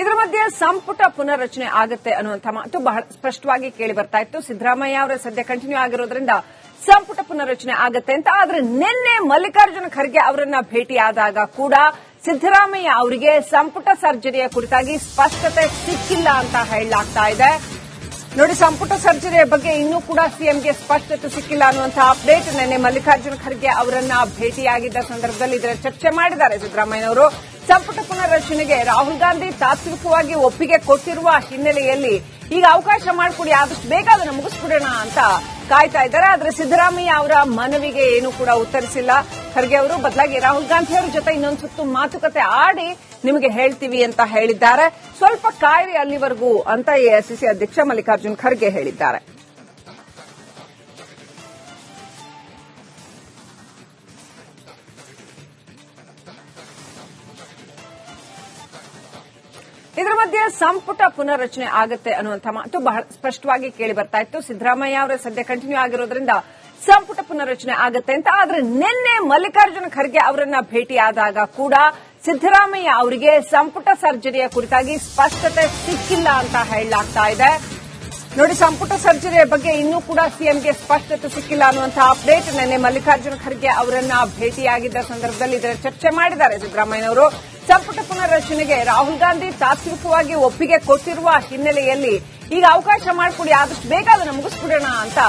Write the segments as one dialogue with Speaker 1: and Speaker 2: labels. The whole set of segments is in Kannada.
Speaker 1: ಇದರ ಮಧ್ಯೆ ಸಂಪುಟ ಪುನರ್ರಚನೆ ಆಗುತ್ತೆ ಅನ್ನುವಂಥ ಮಾತು ಬಹಳ ಸ್ಪಷ್ಟವಾಗಿ ಕೇಳಿ ಬರ್ತಾ ಇತ್ತು. ಸಿದ್ದರಾಮಯ್ಯ ಅವರ ಸದ್ಯ ಕಂಟಿನ್ಯೂ ಆಗಿರೋದ್ರಿಂದ ಸಂಪುಟ ಪುನರ್ರಚನೆ ಆಗುತ್ತೆ ಅಂತ. ಆದ್ರೆ ನಿನ್ನೆ ಮಲ್ಲಿಕಾರ್ಜುನ ಖರ್ಗೆ ಅವರನ್ನ ಭೇಟಿಯಾದಾಗ ಕೂಡ ಸಿದ್ದರಾಮಯ್ಯ ಅವರಿಗೆ ಸಂಪುಟ ಸರ್ಜರಿಯ ಕುರಿತಾಗಿ ಸ್ಪಷ್ಟತೆ ಸಿಕ್ಕಿಲ್ಲ ಅಂತ ಹೇಳಲಾಗ್ತಾ ಇದೆ. ನೋಡಿ, ಸಂಪುಟ ಸರ್ಜರಿಯ ಬಗ್ಗೆ ಇನ್ನೂ ಕೂಡ ಸಿಎಂಗೆ ಸ್ಪಷ್ಟತೆ ಸಿಕ್ಕಿಲ್ಲ ಅನ್ನುವಂತಹ ಅಪ್ಡೇಟ್. ನಿನ್ನೆ ಮಲ್ಲಿಕಾರ್ಜುನ ಖರ್ಗೆ ಅವರನ್ನ ಭೇಟಿಯಾಗಿದ್ದ ಸಂದರ್ಭದಲ್ಲಿ ಇದರ ಚರ್ಚೆ ಮಾಡಿದ್ದಾರೆ ಸಿದ್ದರಾಮಯ್ಯನವರು. ಸಂಪುಟ ಪುನರ್ರಚನೆಗೆ ರಾಹುಲ್ ಗಾಂಧಿ ತಾತ್ವಿಕವಾಗಿ ಒಪ್ಪಿಗೆ ಕೊಟ್ಟಿರುವ ಹಿನ್ನೆಲೆಯಲ್ಲಿ ಈಗ ಅವಕಾಶ ಮಾಡಿಕೊಡಿ, ಆದಷ್ಟು ಬೇಗ ಅದನ್ನು ಮುಗಿಸ್ಬಿಡೋಣ ಅಂತ ಕಾಯ್ತಾ ಇದ್ದಾರೆ. ಆದ್ರೆ ಸಿದ್ದರಾಮಯ್ಯ ಅವರ ಮನವಿಗೆ ಏನೂ ಕೂಡ ಉತ್ತರಿಸಿಲ್ಲ ಖರ್ಗೆ ಅವರು. ಬದಲಾಗಿ ರಾಹುಲ್ ಗಾಂಧಿ ಅವರ ಜೊತೆ ಇನ್ನೊಂದು ಸುತ್ತು ಮಾತುಕತೆ ಆಡಿ ನಿಮಗೆ ಹೇಳ್ತೀವಿ ಅಂತ ಹೇಳಿದ್ದಾರೆ. ಸ್ವಲ್ಪ ಕಾಯಿರಿ ಅಲ್ಲಿವರೆಗೂ ಅಂತ ಎಐಸಿಸಿ ಅಧ್ಯಕ್ಷ ಮಲ್ಲಿಕಾರ್ಜುನ್ ಖರ್ಗೆ ಹೇಳಿದ್ದಾರೆ. ಇದರ ಮಧ್ಯೆ ಸಂಪುಟ ಪುನರ್ರಚನೆ ಆಗುತ್ತೆ ಅನ್ನುವಂಥ ಮಾತು ಬಹಳ ಸ್ಪಷ್ಟವಾಗಿ ಕೇಳಿ ಬರ್ತಾ ಇತ್ತು. ಸಿದ್ದರಾಮಯ್ಯ ಅವರ ಸದ್ಯ ಕಂಟಿನ್ಯೂ ಆಗಿರೋದ್ರಿಂದ ಸಂಪುಟ ಪುನರ್ರಚನೆ ಆಗುತ್ತೆ ಅಂತ. ಆದ್ರೆ ನಿನ್ನೆ ಮಲ್ಲಿಕಾರ್ಜುನ ಖರ್ಗೆ ಅವರನ್ನ ಭೇಟಿಯಾದಾಗ ಕೂಡ ಸಿದ್ದರಾಮಯ್ಯ ಅವರಿಗೆ ಸಂಪುಟ ಸರ್ಜರಿಯ ಕುರಿತಾಗಿ ಸ್ಪಷ್ಟತೆ ಸಿಕ್ಕಿಲ್ಲ ಅಂತ ಹೇಳಲಾಗ್ತಾ ಇದೆ. ನೋಡಿ, ಸಂಪುಟ ಸರ್ಜರಿಯ ಬಗ್ಗೆ ಇನ್ನೂ ಕೂಡ ಸಿಎಂಗೆ ಸ್ಪಷ್ಟತೆ ಸಿಕ್ಕಿಲ್ಲ ಅನ್ನುವಂತಹ ಅಪ್ಡೇಟ್. ನಿನ್ನೆ ಮಲ್ಲಿಕಾರ್ಜುನ ಖರ್ಗೆ ಅವರನ್ನ ಭೇಟಿಯಾಗಿದ್ದ ಸಂದರ್ಭದಲ್ಲಿ ಇದರ ಚರ್ಚೆ ಮಾಡಿದ್ದಾರೆ ಸಿದ್ದರಾಮಯ್ಯನವರು. ಸಂಪುಟ ಪುನರ್ರಚನೆಗೆ ರಾಹುಲ್ ಗಾಂಧಿ ತಾತ್ವಿಕವಾಗಿ ಒಪ್ಪಿಗೆ ಕೊಟ್ಟಿರುವ ಹಿನ್ನೆಲೆಯಲ್ಲಿ ಈಗ ಅವಕಾಶ ಮಾಡಿಕೊಡಿ, ಆದಷ್ಟು ಬೇಗ ಅದನ್ನು ಮುಗಿಸ್ಬಿಡೋಣ ಅಂತ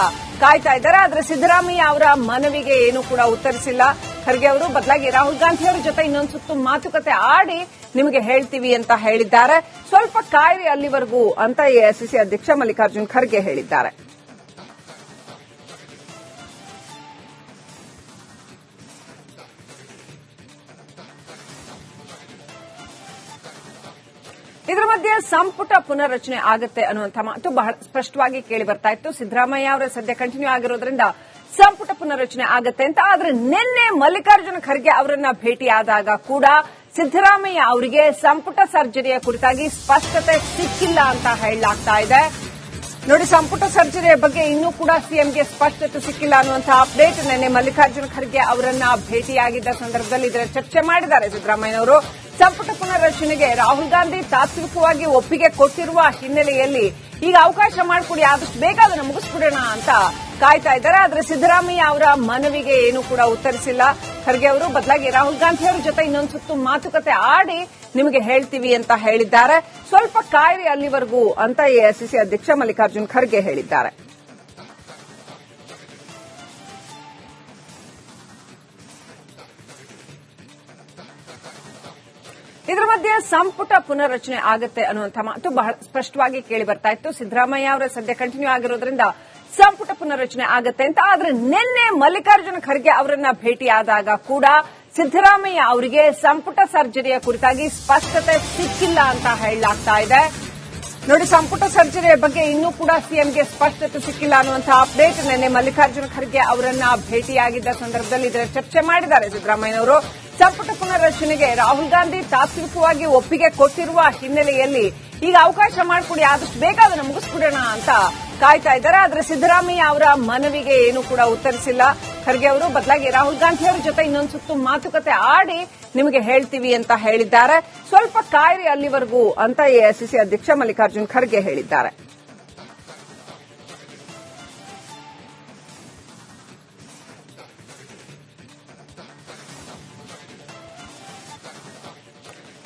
Speaker 1: ಕಾಯ್ತಾ ಇದ್ದಾರೆ. ಆದ್ರೆ ಸಿದ್ದರಾಮಯ್ಯ ಅವರ ಮನವಿಗೆ ಏನೂ ಕೂಡ ಉತ್ತರಿಸಿಲ್ಲ ಖರ್ಗೆ ಅವರು. ಬದಲಾಗಿ ರಾಹುಲ್ ಗಾಂಧಿ ಅವರ ಜೊತೆ ಇನ್ನೊಂದು ಸುತ್ತು ಮಾತುಕತೆ ಆಡಿ ನಿಮಗೆ ಹೇಳ್ತೀವಿ ಅಂತ ಹೇಳಿದ್ದಾರೆ. ಸ್ವಲ್ಪ ಕಾಯಿರಿ ಅಲ್ಲಿವರೆಗೂ ಅಂತ ಎಐಸಿಸಿ ಅಧ್ಯಕ್ಷ ಮಲ್ಲಿಕಾರ್ಜುನ್ ಖರ್ಗೆ ಹೇಳಿದ್ದಾರೆ. ಇದರ ಮಧ್ಯೆ ಸಂಪುಟ ಪುನರ್ರಚನೆ ಆಗುತ್ತೆ ಅನ್ನುವಂಥ ಮಾತು ಬಹಳ ಸ್ಪಷ್ಟವಾಗಿ ಕೇಳಿ ಬರ್ತಾ ಇತ್ತು. ಸಿದ್ದರಾಮಯ್ಯ ಅವರ ಸದ್ಯ ಕಂಟಿನ್ಯೂ ಆಗಿರೋದ್ರಿಂದ ಸಂಪುಟ ಪುನರ್ರಚನೆ ಆಗುತ್ತೆ ಅಂತ. ಆದ್ರೆ ನಿನ್ನೆ ಮಲ್ಲಿಕಾರ್ಜುನ ಖರ್ಗೆ ಅವರನ್ನ ಭೇಟಿಯಾದಾಗ ಕೂಡ ಸಿದ್ದರಾಮಯ್ಯ ಅವರಿಗೆ ಸಂಪುಟ ಸರ್ಜರಿಯ ಕುರಿತಾಗಿ ಸ್ಪಷ್ಟತೆ ಸಿಕ್ಕಿಲ್ಲ ಅಂತ ಹೇಳಲಾಗ್ತಾ ಇದೆ. ನೋಡಿ, ಸಂಪುಟ ಸರ್ಜರಿಯ ಬಗ್ಗೆ ಇನ್ನೂ ಕೂಡ ಸಿಎಂಗೆ ಸ್ಪಷ್ಟತೆ ಸಿಕ್ಕಿಲ್ಲ ಅನ್ನುವಂತಹ ಅಪ್ಡೇಟ್. ನಿನ್ನೆ ಮಲ್ಲಿಕಾರ್ಜುನ ಖರ್ಗೆ ಅವರನ್ನ ಭೇಟಿಯಾಗಿದ್ದ ಸಂದರ್ಭದಲ್ಲಿ ಇದರ ಚರ್ಚೆ ಮಾಡಿದ್ದಾರೆ ಸಿದ್ದರಾಮಯ್ಯನವರು. ಸಂಪುಟ ಪುನರ್ರಚನೆಗೆ ರಾಹುಲ್ ಗಾಂಧಿ ತಾತ್ವಿಕವಾಗಿ ಒಪ್ಪಿಗೆ ಕೊಟ್ಟಿರುವ ಹಿನ್ನೆಲೆಯಲ್ಲಿ ಈಗ ಅವಕಾಶ ಮಾಡಿಕೊಡಿ, ಆದಷ್ಟು ಬೇಗ ಅದನ್ನು ಮುಗಿಸ್ಬಿಡೋಣ ಅಂತ ಕಾಯ್ತಾ ಇದ್ದಾರೆ. ಆದ್ರೆ ಸಿದ್ದರಾಮಯ್ಯ ಅವರ ಮನವಿಗೆ ಏನೂ ಕೂಡ ಉತ್ತರಿಸಿಲ್ಲ ಖರ್ಗೆ ಅವರು. ಬದಲಾಗಿ ರಾಹುಲ್ ಗಾಂಧಿ ಅವರ ಜೊತೆ ಇನ್ನೊಂದು ಸುತ್ತು ಮಾತುಕತೆ ಆಡಿ ನಿಮಗೆ ಹೇಳ್ತೀವಿ ಅಂತ ಹೇಳಿದ್ದಾರೆ. ಸ್ವಲ್ಪ ಕಾಯಿರಿ ಅಲ್ಲಿವರೆಗೂ ಅಂತ ಎಐಸಿಸಿ ಅಧ್ಯಕ್ಷ ಮಲ್ಲಿಕಾರ್ಜುನ್ ಖರ್ಗೆ ಹೇಳಿದ್ದಾರೆ. ಇದರ ಮಧ್ಯೆ ಸಂಪುಟ ಪುನರ್ರಚನೆ ಆಗುತ್ತೆ ಅನ್ನುವಂಥ ಮಾತು ಬಹಳ ಸ್ಪಷ್ಟವಾಗಿ ಕೇಳಿ ಬರ್ತಾ ಇತ್ತು. ಸಿದ್ದರಾಮಯ್ಯ ಅವರ ಸದ್ಯ ಕಂಟಿನ್ಯೂ ಆಗಿರೋದ್ರಿಂದ ಸಂಪುಟ ಪುನರ್ರಚನೆ ಆಗುತ್ತೆ ಅಂತ. ಆದ್ರೆ ನಿನ್ನೆ ಮಲ್ಲಿಕಾರ್ಜುನ ಖರ್ಗೆ ಅವರನ್ನ ಭೇಟಿಯಾದಾಗ ಕೂಡ ಸಿದ್ದರಾಮಯ್ಯ ಅವರಿಗೆ ಸಂಪುಟ ಸರ್ಜರಿಯ ಕುರಿತಾಗಿ ಸ್ಪಷ್ಟತೆ ಸಿಕ್ಕಿಲ್ಲ ಅಂತ ಹೇಳಲಾಗ್ತಾ ಇದೆ. ನೋಡಿ, ಸಂಪುಟ ಸರ್ಜರಿಯ ಬಗ್ಗೆ ಇನ್ನೂ ಕೂಡ ಸಿಎಂಗೆ ಸ್ಪಷ್ಟತೆ ಸಿಕ್ಕಿಲ್ಲ ಅನ್ನುವಂತಹ ಅಪ್ಡೇಟ್. ನಿನ್ನೆ ಮಲ್ಲಿಕಾರ್ಜುನ ಖರ್ಗೆ ಅವರನ್ನ ಭೇಟಿಯಾಗಿದ್ದ ಸಂದರ್ಭದಲ್ಲಿ ಇದರ ಚರ್ಚೆ ಮಾಡಿದ್ದಾರೆ ಸಿದ್ದರಾಮಯ್ಯನವರು. ಸಂಪುಟ ಪುನರ್ರಚನೆಗೆ ರಾಹುಲ್ ಗಾಂಧಿ ತಾತ್ವಿಕವಾಗಿ ಒಪ್ಪಿಗೆ ಕೊಟ್ಟಿರುವ ಹಿನ್ನೆಲೆಯಲ್ಲಿ ಈಗ ಅವಕಾಶ ಮಾಡಿಕೊಡಿ, ಆದಷ್ಟು ಬೇಗ ಅದನ್ನು ಮುಗಿಸ್ಬಿಡೋಣ ಅಂತ ಕಾಯ್ತಾ ಇದ್ದಾರೆ. ಆದ್ರೆ ಸಿದ್ದರಾಮಯ್ಯ ಅವರ ಮನವಿಗೆ ಏನೂ ಕೂಡ ಉತ್ತರಿಸಿಲ್ಲ ಖರ್ಗೆ ಅವರು. ಬದಲಾಗಿ ರಾಹುಲ್ ಗಾಂಧಿ ಅವರ ಜೊತೆ ಇನ್ನೊಂದು ಸುತ್ತು ಮಾತುಕತೆ ಆಡಿ ನಿಮಗೆ ಹೇಳ್ತೀವಿ ಅಂತ ಹೇಳಿದ್ದಾರೆ. ಸ್ವಲ್ಪ ಕಾಯಿರಿ ಅಲ್ಲಿವರೆಗೂ ಅಂತ ಎಐಸಿಸಿ ಅಧ್ಯಕ್ಷ ಮಲ್ಲಿಕಾರ್ಜುನ್ ಖರ್ಗೆ ಹೇಳಿದ್ದಾರೆ.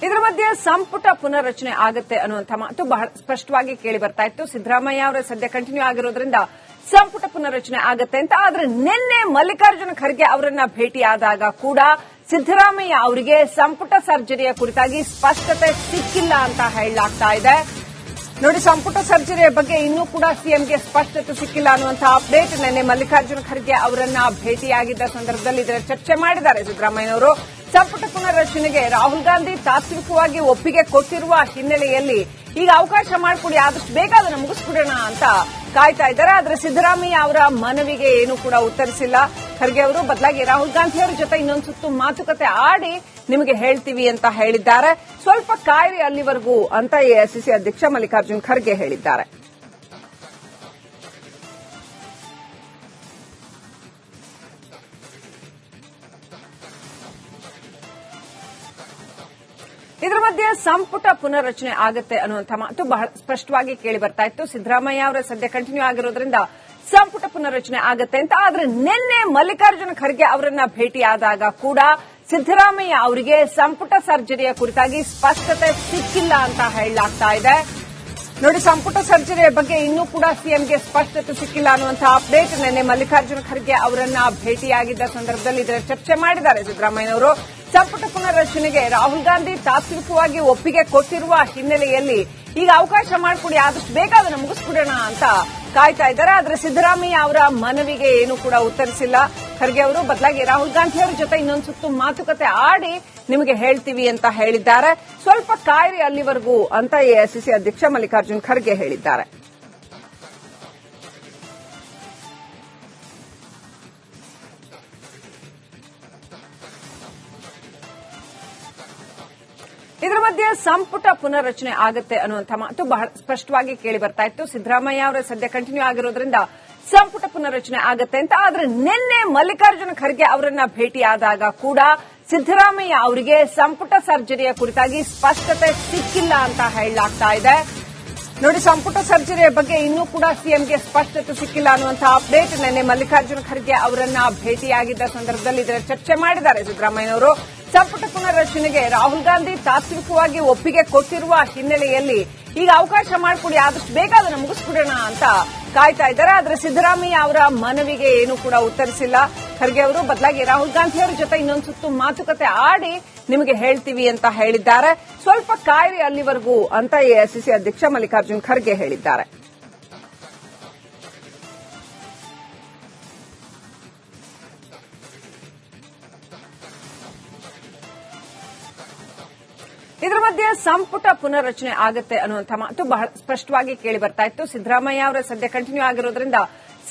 Speaker 1: ಇದರ ಮಧ್ಯೆ ಸಂಪುಟ ಪುನರ್ರಚನೆ ಆಗುತ್ತೆ ಅನ್ನುವಂಥ ಮಾತು ಬಹಳ ಸ್ಪಷ್ಟವಾಗಿ ಕೇಳಿ ಬರ್ತಾ ಇತ್ತು. ಸಿದ್ದರಾಮಯ್ಯ ಅವರ ಸದ್ಯ ಕಂಟಿನ್ಯೂ ಆಗಿರೋದ್ರಿಂದ ಸಂಪುಟ ಪುನರ್ರಚನೆ ಆಗುತ್ತೆ ಅಂತ. ಆದ್ರೆ ನಿನ್ನೆ ಮಲ್ಲಿಕಾರ್ಜುನ ಖರ್ಗೆ ಅವರನ್ನ ಭೇಟಿಯಾದಾಗ ಕೂಡ ಸಿದ್ದರಾಮಯ್ಯ ಅವರಿಗೆ ಸಂಪುಟ ಸರ್ಜರಿಯ ಕುರಿತಾಗಿ ಸ್ಪಷ್ಟತೆ ಸಿಕ್ಕಿಲ್ಲ ಅಂತ ಹೇಳಲಾಗ್ತಾ ಇದೆ. ನೋಡಿ, ಸಂಪುಟ ಸರ್ಜರಿಯ ಬಗ್ಗೆ ಇನ್ನೂ ಕೂಡ ಸಿಎಂಗೆ ಸ್ಪಷ್ಟತೆ ಸಿಕ್ಕಿಲ್ಲ ಅನ್ನುವಂತಹ ಅಪ್ಡೇಟ್. ನಿನ್ನೆ ಮಲ್ಲಿಕಾರ್ಜುನ ಖರ್ಗೆ ಅವರನ್ನ ಭೇಟಿಯಾಗಿದ್ದ ಸಂದರ್ಭದಲ್ಲಿ ಇದರ ಚರ್ಚೆ ಮಾಡಿದ್ದಾರೆ ಸಿದ್ದರಾಮಯ್ಯನವರು. ಸಂಪುಟ ಪುನರ್ರಚನೆಗೆ ರಾಹುಲ್ ಗಾಂಧಿ ತಾತ್ವಿಕವಾಗಿ ಒಪ್ಪಿಗೆ ಕೊಟ್ಟಿರುವ ಹಿನ್ನೆಲೆಯಲ್ಲಿ ಈಗ ಅವಕಾಶ ಮಾಡಿಕೊಡಿ, ಆದಷ್ಟು ಬೇಗ ಅದನ್ನು ಮುಗಿಸ್ಬಿಡೋಣ ಅಂತ ಕಾಯ್ತಾ ಇದ್ದಾರೆ. ಆದ್ರೆ ಸಿದ್ದರಾಮಯ್ಯ ಅವರ ಮನವಿಗೆ ಏನೂ ಕೂಡ ಉತ್ತರಿಸಿಲ್ಲ ಖರ್ಗೆ ಅವರು. ಬದಲಾಗಿ ರಾಹುಲ್ ಗಾಂಧಿ ಅವರ ಜೊತೆ ಇನ್ನೊಂದು ಸುತ್ತು ಮಾತುಕತೆ ಆಡಿ ನಿಮಗೆ ಹೇಳ್ತೀವಿ ಅಂತ ಹೇಳಿದ್ದಾರೆ. ಸ್ವಲ್ಪ ಕಾಯಿರಿ ಅಲ್ಲಿವರೆಗೂ ಅಂತ ಎಐಸಿಸಿ ಅಧ್ಯಕ್ಷ ಮಲ್ಲಿಕಾರ್ಜುನ್ ಖರ್ಗೆ ಹೇಳಿದ್ದಾರೆ. ಇದರ ಮಧ್ಯೆ ಮಧ್ಯೆ ಸಂಪುಟ ಪುನರ್ರಚನೆ ಆಗುತ್ತೆ ಅನ್ನುವಂಥ ಮಾತು ಬಹಳ ಸ್ಪಷ್ಟವಾಗಿ ಕೇಳಿ ಬರ್ತಾ ಇತ್ತು. ಸಿದ್ದರಾಮಯ್ಯ ಅವರ ಸದ್ಯ ಕಂಟಿನ್ಯೂ ಆಗಿರೋದ್ರಿಂದ ಸಂಪುಟ ಪುನರ್ರಚನೆ ಆಗುತ್ತೆ ಅಂತ. ಆದ್ರೆ ನಿನ್ನೆ ಮಲ್ಲಿಕಾರ್ಜುನ ಖರ್ಗೆ ಅವರನ್ನ ಭೇಟಿಯಾದಾಗ ಕೂಡ ಸಿದ್ದರಾಮಯ್ಯ ಅವರಿಗೆ ಸಂಪುಟ ಸರ್ಜರಿಯ ಕುರಿತಾಗಿ ಸ್ಪಷ್ಟತೆ ಸಿಕ್ಕಿಲ್ಲ ಅಂತ ಹೇಳಲಾಗ್ತಾ ಇದೆ. ನೋಡಿ, ಸಂಪುಟ ಸರ್ಜರಿಯ ಬಗ್ಗೆ ಇನ್ನೂ ಕೂಡ ಸಿಎಂಗೆ ಸ್ಪಷ್ಟತೆ ಸಿಕ್ಕಿಲ್ಲ ಅನ್ನುವಂತಹ ಅಪ್ಡೇಟ್. ನಿನ್ನೆ ಮಲ್ಲಿಕಾರ್ಜುನ ಖರ್ಗೆ ಅವರನ್ನ ಭೇಟಿಯಾಗಿದ್ದ ಸಂದರ್ಭದಲ್ಲಿ ಇದರ ಚರ್ಚೆ ಮಾಡಿದ್ದಾರೆ ಸಿದ್ದರಾಮಯ್ಯನವರು. ಸಂಪುಟ ಪುನರ್ರಚನೆಗೆ ರಾಹುಲ್ ಗಾಂಧಿ ತಾತ್ವಿಕವಾಗಿ ಒಪ್ಪಿಗೆ ಕೊಟ್ಟಿರುವ ಹಿನ್ನೆಲೆಯಲ್ಲಿ ಈಗ ಅವಕಾಶ ಮಾಡಿಕೊಡಿ, ಆದಷ್ಟು ಬೇಗ ಅದನ್ನು ಮುಗಿಸ್ಬಿಡೋಣ ಅಂತ ಕಾಯ್ತಾ ಇದ್ದಾರೆ. ಆದ್ರೆ ಸಿದ್ದರಾಮಯ್ಯ ಅವರ ಮನವಿಗೆ ಏನು ಕೂಡ ಉತ್ತರಿಸಿಲ್ಲ ಖರ್ಗೆ ಅವರು. ಬದಲಾಗಿ ರಾಹುಲ್ ಗಾಂಧಿ ಅವರ ಜೊತೆ ಇನ್ನೊಂದು ಸುತ್ತು ಮಾತುಕತೆ ಆಡಿ ನಿಮಗೆ ಹೇಳ್ತೀವಿ ಅಂತ ಹೇಳಿದ್ದಾರೆ. ಸ್ವಲ್ಪ ಕಾಯಿರಿ ಅಲ್ಲಿವರೆಗೂ ಅಂತ ಎಐಸಿಸಿ ಅಧ್ಯಕ್ಷ ಮಲ್ಲಿಕಾರ್ಜುನ್ ಖರ್ಗೆ ಹೇಳಿದ್ದಾರೆ. ಇದರ ಮಧ್ಯೆ ಸಂಪುಟ ಪುನರ್ರಚನೆ ಆಗುತ್ತೆ ಅನ್ನುವಂಥ ಮಾತು ಬಹಳ ಸ್ಪಷ್ಟವಾಗಿ ಕೇಳಿ ಬರ್ತಾ ಇತ್ತು. ಸಿದ್ದರಾಮಯ್ಯ ಅವರ ಸದ್ಯ ಕಂಟಿನ್ಯೂ ಆಗಿರೋದ್ರಿಂದ ಸಂಪುಟ ಪುನರ್ರಚನೆ ಆಗುತ್ತೆ ಅಂತ. ಆದ್ರೆ ನಿನ್ನೆ ಮಲ್ಲಿಕಾರ್ಜುನ ಖರ್ಗೆ ಅವರನ್ನ ಭೇಟಿಯಾದಾಗ ಕೂಡ ಸಿದ್ದರಾಮಯ್ಯ ಅವರಿಗೆ ಸಂಪುಟ ಸರ್ಜರಿಯ ಕುರಿತಾಗಿ ಸ್ಪಷ್ಟತೆ ಸಿಕ್ಕಿಲ್ಲ ಅಂತ ಹೇಳಲಾಗ್ತಾ ಇದೆ. ನೋಡಿ, ಸಂಪುಟ ಸರ್ಜರಿಯ ಬಗ್ಗೆ ಇನ್ನೂ ಕೂಡ ಸಿಎಂಗೆ ಸ್ಪಷ್ಟತೆ ಸಿಕ್ಕಿಲ್ಲ ಅನ್ನುವಂತಹ ಅಪ್ಡೇಟ್. ನಿನ್ನೆ ಮಲ್ಲಿಕಾರ್ಜುನ ಖರ್ಗೆ ಅವರನ್ನ ಭೇಟಿಯಾಗಿದ್ದ ಸಂದರ್ಭದಲ್ಲಿ ಇದರ ಚರ್ಚೆ ಮಾಡಿದ್ದಾರೆ ಸಿದ್ದರಾಮಯ್ಯನವರು. ಸಂಪುಟ ಪುನರ್ರಚನೆಗೆ ರಾಹುಲ್ ಗಾಂಧಿ ತಾತ್ವಿಕವಾಗಿ ಒಪ್ಪಿಗೆ ಕೊಟ್ಟಿರುವ ಹಿನ್ನೆಲೆಯಲ್ಲಿ ಈಗ ಅವಕಾಶ ಮಾಡಿಕೊಡಿ, ಆದಷ್ಟು ಬೇಗ ಅದನ್ನು ಮುಗಿಸ್ಬಿಡೋಣ ಅಂತ ಕಾಯ್ತಾ ಇದ್ದಾರೆ. ಆದ್ರೆ ಸಿದ್ದರಾಮಯ್ಯ ಅವರ ಮನವಿಗೆ ಏನು ಕೂಡ ಉತ್ತರಿಸಿಲ್ಲ ಖರ್ಗೆ ಅವರು. ಬದಲಾಗಿ ರಾಹುಲ್ ಗಾಂಧಿ ಅವರ ಜೊತೆ ಇನ್ನೊಂದು ಸುತ್ತು ಮಾತುಕತೆ ಆಡಿ ನಿಮಗೆ ಹೇಳ್ತೀವಿ ಅಂತ ಹೇಳಿದ್ದಾರೆ. ಸ್ವಲ್ಪ ಕಾಯಿರಿ ಅಲ್ಲಿವರೆಗೂ ಅಂತ ಎಐಸಿಸಿ ಅಧ್ಯಕ್ಷ ಮಲ್ಲಿಕಾರ್ಜುನ್ ಖರ್ಗೆ ಹೇಳಿದ್ದಾರೆ. ಇದರ ಮಧ್ಯೆ ಸಂಪುಟ ಪುನರ್ರಚನೆ ಆಗುತ್ತೆ ಅನ್ನುವಂಥ ಮಾತು ಬಹಳ ಸ್ಪಷ್ಟವಾಗಿ ಕೇಳಿ ಬರ್ತಾ ಇತ್ತು. ಸಿದ್ದರಾಮಯ್ಯ ಅವರ ಸದ್ಯ ಕಂಟಿನ್ಯೂ ಆಗಿರೋದ್ರಿಂದ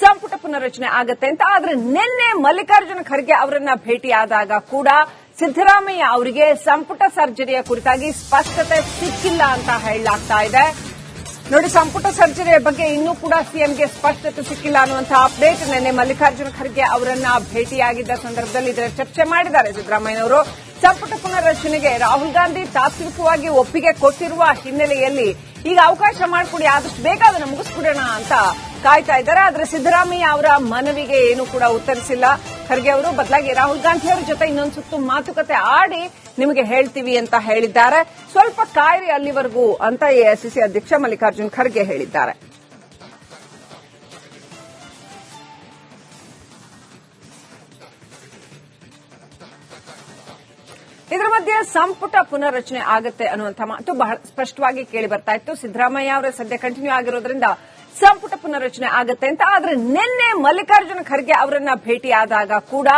Speaker 1: ಸಂಪುಟ ಪುನರ್ರಚನೆ ಆಗುತ್ತೆ ಅಂತ. ಆದ್ರೆ ನಿನ್ನೆ ಮಲ್ಲಿಕಾರ್ಜುನ ಖರ್ಗೆ ಅವರನ್ನ ಭೇಟಿಯಾದಾಗ ಕೂಡ ಸಿದ್ದರಾಮಯ್ಯ ಅವರಿಗೆ ಸಂಪುಟ ಸರ್ಜರಿಯ ಕುರಿತಾಗಿ ಸ್ಪಷ್ಟತೆ ಸಿಕ್ಕಿಲ್ಲ ಅಂತ ಹೇಳಲಾಗ್ತಾ ಇದೆ. ನೋಡಿ, ಸಂಪುಟ ಸರ್ಜರಿಯ ಬಗ್ಗೆ ಇನ್ನೂ ಕೂಡ ಸಿಎಂಗೆ ಸ್ಪಷ್ಟತೆ ಸಿಕ್ಕಿಲ್ಲ ಅನ್ನುವಂತಹ ಅಪ್ಡೇಟ್. ನಿನ್ನೆ ಮಲ್ಲಿಕಾರ್ಜುನ ಖರ್ಗೆ ಅವರನ್ನ ಭೇಟಿಯಾಗಿದ್ದ ಸಂದರ್ಭದಲ್ಲಿ ಇದರ ಚರ್ಚೆ ಮಾಡಿದ್ದಾರೆ ಸಿದ್ದರಾಮಯ್ಯನವರು. ಸಂಪುಟ ಪುನರ್ರಚನೆಗೆ ರಾಹುಲ್ ಗಾಂಧಿ ತಾತ್ವಿಕವಾಗಿ ಒಪ್ಪಿಗೆ ಕೊಟ್ಟಿರುವ ಹಿನ್ನೆಲೆಯಲ್ಲಿ ಈಗ ಅವಕಾಶ ಮಾಡಿಕೊಡಿ, ಆದಷ್ಟು ಬೇಗ ಅದನ್ನು ಮುಗಿಸ್ಬಿಡೋಣ ಅಂತ ಕಾಯ್ತಾ ಇದ್ದಾರೆ. ಆದ್ರೆ ಸಿದ್ದರಾಮಯ್ಯ ಅವರ ಮನವಿಗೆ ಏನು ಕೂಡ ಉತ್ತರಿಸಿಲ್ಲ ಖರ್ಗೆ ಅವರು. ಬದಲಾಗಿ ರಾಹುಲ್ ಗಾಂಧಿ ಅವರ ಜೊತೆ ಇನ್ನೊಂದು ಸುತ್ತು ಮಾತುಕತೆ ಆಡಿ ನಿಮಗೆ ಹೇಳ್ತೀವಿ ಅಂತ ಹೇಳಿದ್ದಾರೆ. ಸ್ವಲ್ಪ ಕಾಯಿರಿ ಅಲ್ಲಿವರೆಗೂ ಅಂತ ಎಐಸಿಸಿ ಅಧ್ಯಕ್ಷ ಮಲ್ಲಿಕಾರ್ಜುನ್ ಖರ್ಗೆ ಹೇಳಿದ್ದಾರೆ. ಇದರ ಮಧ್ಯೆ ಸಂಪುಟ ಪುನರ್ರಚನೆ ಆಗುತ್ತೆ ಅನ್ನುವಂಥ ಮಾತು ಬಹಳ ಸ್ಪಷ್ಟವಾಗಿ ಕೇಳಿ ಬರ್ತಾ ಇತ್ತು. ಸಿದ್ದರಾಮಯ್ಯ ಅವರ ಸದ್ಯ ಕಂಟಿನ್ಯೂ ಆಗಿರೋದ್ರಿಂದ ಸಂಪುಟ ಪುನರ್ರಚನೆ ಆಗುತ್ತೆ ಅಂತ. ಆದ್ರೆ ನಿನ್ನೆ ಮಲ್ಲಿಕಾರ್ಜುನ ಖರ್ಗೆ ಅವರನ್ನ ಭೇಟಿಯಾದಾಗ ಕೂಡ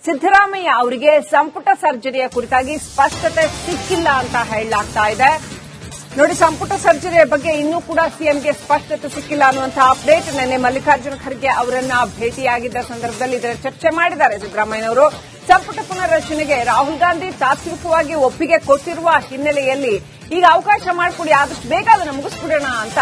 Speaker 1: ಸಿದ್ದರಾಮಯ್ಯ ಅವರಿಗೆ ಸಂಪುಟ ಸರ್ಜರಿಯ ಕುರಿತಾಗಿ ಸ್ಪಷ್ಟತೆ ಸಿಕ್ಕಿಲ್ಲ ಅಂತ ಹೇಳಲಾಗ್ತಾ ಇದೆ. ನೋಡಿ, ಸಂಪುಟ ಸರ್ಜರಿಯ ಬಗ್ಗೆ ಇನ್ನೂ ಕೂಡ ಸಿಎಂಗೆ ಸ್ಪಷ್ಟತೆ ಸಿಕ್ಕಿಲ್ಲ ಅನ್ನುವಂತಹ ಅಪ್ಡೇಟ್. ನಿನ್ನೆ ಮಲ್ಲಿಕಾರ್ಜುನ ಖರ್ಗೆ ಅವರನ್ನ ಭೇಟಿಯಾಗಿದ್ದ ಸಂದರ್ಭದಲ್ಲಿ ಇದರ ಚರ್ಚೆ ಮಾಡಿದ್ದಾರೆ ಸಿದ್ದರಾಮಯ್ಯನವರು. ಸಂಪುಟ ಪುನರ್ರಚನೆಗೆ ರಾಹುಲ್ ಗಾಂಧಿ ತಾತ್ವಿಕವಾಗಿ ಒಪ್ಪಿಗೆ ಕೊಟ್ಟಿರುವ ಹಿನ್ನೆಲೆಯಲ್ಲಿ ಈಗ ಅವಕಾಶ ಮಾಡಿಕೊಡಿ, ಆದಷ್ಟು ಬೇಗ ಅದನ್ನು ಮುಗಿಸ್ಬಿಡೋಣ ಅಂತ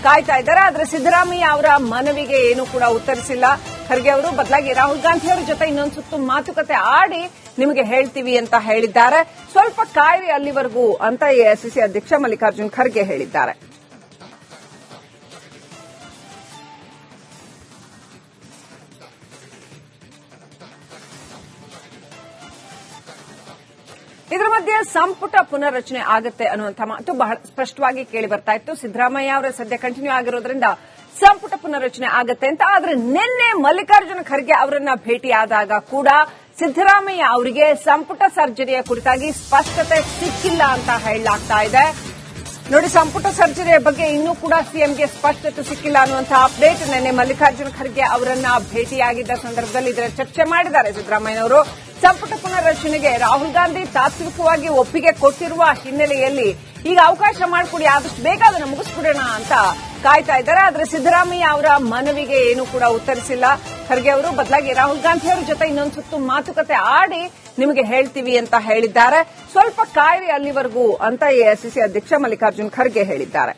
Speaker 1: ಕಾಯ್ತಾ ಇದ್ದಾರೆ. ಆದ್ರೆ ಸಿದ್ದರಾಮಯ್ಯ ಅವರ ಮನವಿಗೆ ಏನು ಕೂಡ ಉತ್ತರಿಸಿಲ್ಲ ಖರ್ಗೆ ಅವರು. ಬದಲಾಗಿ ರಾಹುಲ್ ಗಾಂಧಿ ಅವರ ಜೊತೆ ಇನ್ನೊಂದು ಸುತ್ತು ಮಾತುಕತೆ ಆಡಿ ನಿಮಗೆ ಹೇಳ್ತೀವಿ ಅಂತ ಹೇಳಿದ್ದಾರೆ. ಸ್ವಲ್ಪ ಕಾಯಿರಿ ಅಲ್ಲಿವರೆಗೂ ಅಂತ ಎಐಸಿಸಿ ಅಧ್ಯಕ್ಷ ಮಲ್ಲಿಕಾರ್ಜುನ್ ಖರ್ಗೆ ಹೇಳಿದ್ದಾರೆ. ಇದರ ಮಧ್ಯೆ ಸಂಪುಟ ಪುನರ್ರಚನೆ ಆಗುತ್ತೆ ಅನ್ನುವಂಥ ಮಾತು ಬಹಳ ಸ್ಪಷ್ಟವಾಗಿ ಕೇಳಿ ಬರ್ತಾ ಇತ್ತು. ಸಿದ್ದರಾಮಯ್ಯ ಅವರ ಸದ್ಯ ಕಂಟಿನ್ಯೂ ಆಗಿರೋದ್ರಿಂದ ಸಂಪುಟ ಪುನರ್ರಚನೆ ಆಗುತ್ತೆ ಅಂತ. ಆದ್ರೆ ನಿನ್ನೆ ಮಲ್ಲಿಕಾರ್ಜುನ ಖರ್ಗೆ ಅವರನ್ನ ಭೇಟಿಯಾದಾಗ ಕೂಡ ಸಿದ್ದರಾಮಯ್ಯ ಅವರಿಗೆ ಸಂಪುಟ ಸರ್ಜರಿಯ ಕುರಿತಾಗಿ ಸ್ಪಷ್ಟತೆ ಸಿಕ್ಕಿಲ್ಲ ಅಂತ ಹೇಳಲಾಗ್ತಾ ಇದೆ. ನೋಡಿ, ಸಂಪುಟ ಸರ್ಜರಿಯ ಬಗ್ಗೆ ಇನ್ನೂ ಕೂಡ ಸಿಎಂಗೆ ಸ್ಪಷ್ಟತೆ ಸಿಕ್ಕಿಲ್ಲ ಅನ್ನುವಂತಹ ಅಪ್ಡೇಟ್. ನಿನ್ನೆ ಮಲ್ಲಿಕಾರ್ಜುನ ಖರ್ಗೆ ಅವರನ್ನ ಭೇಟಿಯಾಗಿದ್ದ ಸಂದರ್ಭದಲ್ಲಿ ಇದರ ಚರ್ಚೆ ಮಾಡಿದ್ದಾರೆ ಸಿದ್ದರಾಮಯ್ಯನವರು. ಸಂಪುಟ ಪುನರ್ರಚನೆಗೆ ರಾಹುಲ್ ಗಾಂಧಿ ತಾತ್ವಿಕವಾಗಿ ಒಪ್ಪಿಗೆ ಕೊಟ್ಟಿರುವ ಹಿನ್ನೆಲೆಯಲ್ಲಿ ಈಗ ಅವಕಾಶ ಮಾಡಿಕೊಡಿ, ಆದಷ್ಟು ಬೇಗ ಅದನ್ನು ಮುಗಿಸ್ಬಿಡೋಣ ಅಂತ ಕಾಯ್ತಾ ಇದ್ದಾರೆ. ಆದ್ರೆ ಸಿದ್ದರಾಮಯ್ಯ ಅವರ ಮನವಿಗೆ ಏನು ಕೂಡ ಉತ್ತರಿಸಿಲ್ಲ ಖರ್ಗೆ ಅವರು. ಬದಲಾಗಿ ರಾಹುಲ್ ಗಾಂಧಿ ಅವರ ಜೊತೆ ಇನ್ನೊಂದು ಸುತ್ತು ಮಾತುಕತೆ ಆಡಿ ನಿಮಗೆ ಹೇಳ್ತೀವಿ ಅಂತ ಹೇಳಿದ್ದಾರೆ. ಸ್ವಲ್ಪ ಕಾಯಿರಿ ಅಲ್ಲಿವರೆಗೂ ಅಂತ ಎಐಸಿಸಿ ಅಧ್ಯಕ್ಷ ಮಲ್ಲಿಕಾರ್ಜುನ್ ಖರ್ಗೆ ಹೇಳಿದ್ದಾರೆ.